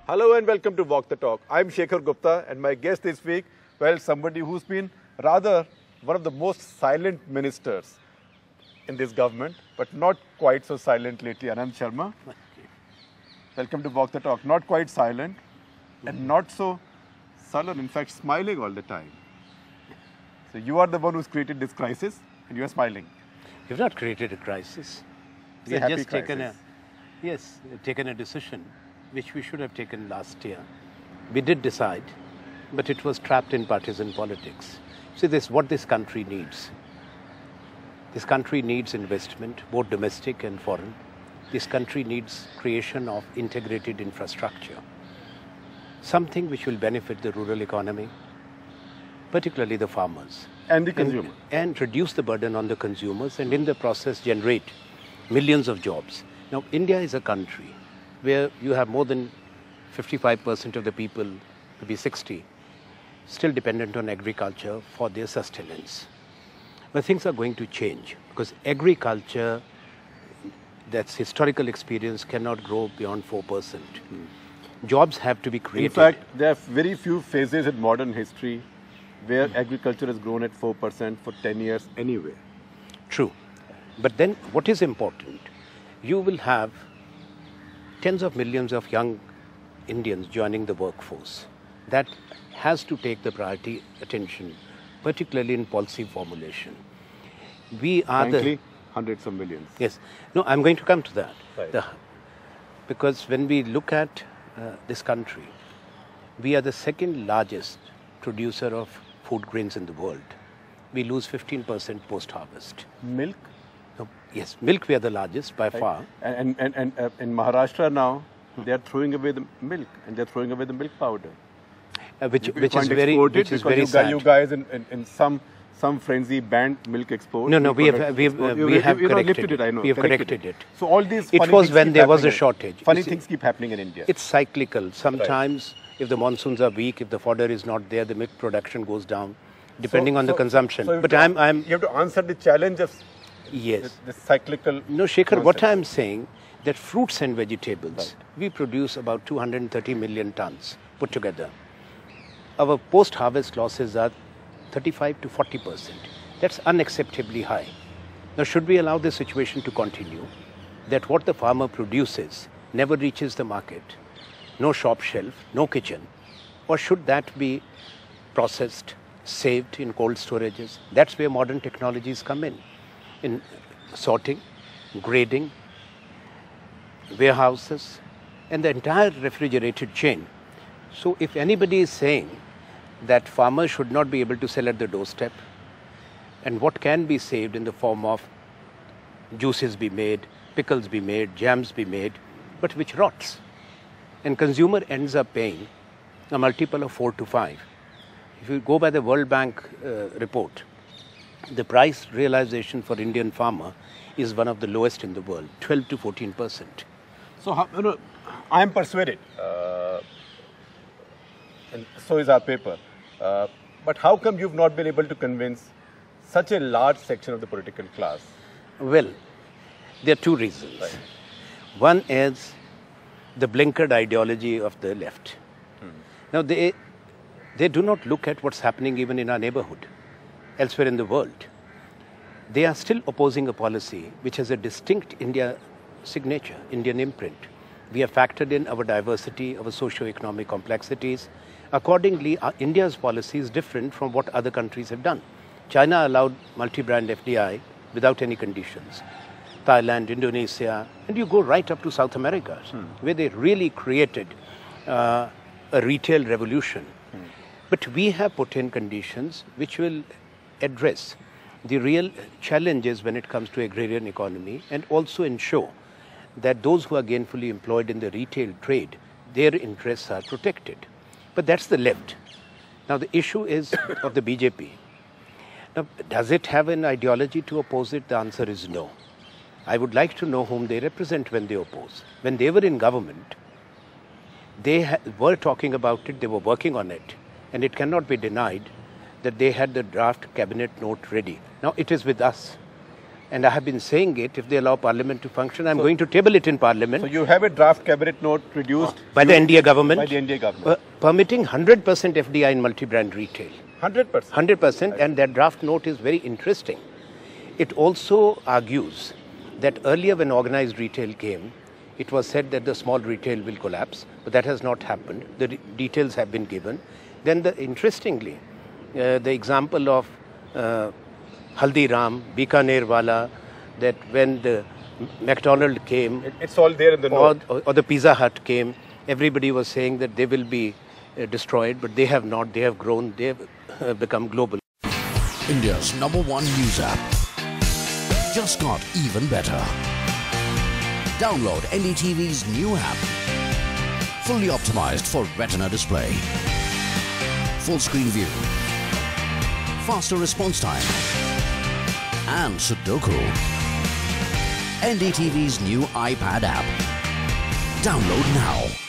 Hello and welcome to Walk the Talk. I'm Shekhar Gupta and my guest this week, well, somebody who's been rather one of the most silent ministers in this government, but not quite so silent lately, Anand Sharma. Welcome to Walk the Talk. Not quite silent and not so sullen, in fact, smiling all the time. So you are the one who's created this crisis and you are smiling. We've not created a crisis. It's a happy just crisis. taken a decision which we should have taken last year. We did decide, but it was trapped in partisan politics. See, this is what this country needs. This country needs investment, both domestic and foreign. This country needs creation of integrated infrastructure, something which will benefit the rural economy, particularly the farmers. And the consumer. And reduce the burden on the consumers and in the process generate millions of jobs. Now, India is a country where you have more than 55% of the people, maybe 60, still dependent on agriculture for their sustenance. But things are going to change because agriculture, that's historical experience, cannot grow beyond 4%. Jobs have to be created. In fact, there are very few phases in modern history where agriculture has grown at 4% for 10 years anyway. True. But then what is important, you will have tens of millions of young Indians joining the workforce. That has to take the priority attention, particularly in policy formulation. We are Frankly, hundreds of millions. Yes. No, I'm going to come to that. Right. Because when we look at this country, we are the second largest producer of food grains in the world. We lose 15% post-harvest. Milk? No, yes, milk we are the largest by far. And in Maharashtra now, they are throwing away the milk and they are throwing away the milk powder. Which is very sad. You guys in some frenzy banned milk export. No, we have corrected it. I know. We have corrected it. So all these it was when there was a shortage. Funny things keep happening in India. It's cyclical. Sometimes if the monsoons are weak, if the fodder is not there, the milk production goes down, depending on the consumption. So but you have to answer the challenge of the cyclical. No, Shekhar, what I'm saying, that fruits and vegetables, we produce about 230 million tons put together. Our post-harvest losses are 35 to 40%. That's unacceptably high. Now, should we allow this situation to continue, that what the farmer produces never reaches the market, no shop shelf, no kitchen, or should that be processed, saved in cold storages? That's where modern technologies come in sorting, grading, warehouses, and the entire refrigerated chain. So if anybody is saying that farmers should not be able to sell at the doorstep, and what can be saved in the form of juices be made, pickles be made, jams be made, but which rots, and consumer ends up paying a multiple of 4 to 5. If you go by the World Bank report, the price realization for Indian farmer is one of the lowest in the world, 12 to 14%. So I am persuaded, and so is our paper. But how come you've not been able to convince such a large section of the political class? Well, there are two reasons. Right. One is the blinkered ideology of the left. Now, they do not look at what's happening even in our neighborhood, elsewhere in the world. They are still opposing a policy which has a distinct India signature, Indian imprint. We have factored in our diversity, our socio-economic complexities. Accordingly, India's policy is different from what other countries have done. China allowed multi-brand FDI without any conditions. Thailand, Indonesia, and you go right up to South America, where they really created a retail revolution. But we have put in conditions which will address the real challenges when it comes to agrarian economy and also ensure that those who are gainfully employed in the retail trade, their interests are protected. But that's the left. Now the issue is of the BJP. Now, does it have an ideology to oppose it? The answer is no. I would like to know whom they represent when they oppose. When they were in government, they were talking about it, they were working on it, and it cannot be denied that they had the draft cabinet note ready. Now it is with us. And I have been saying it, if they allow Parliament to function, I'm going to table it in Parliament. So you have a draft cabinet note produced by the NDA government. By the NDA government. Permitting 100% FDI in multi-brand retail. 100%? 100%, and that draft note is very interesting. It also argues that earlier when organized retail came, it was said that the small retail will collapse, but that has not happened. The details have been given. Then interestingly, the example of Haldiram, Bikaner Wala, that when the McDonald came, it's all there in the note. Or the Pizza Hut came, everybody was saying that they will be destroyed, but they have not. They have grown. They have become global. India's #1 news app just got even better. Download NDTV's new app, fully optimized for retina display, full screen view, faster response time, and Sudoku. NDTV's new iPad app. Download now.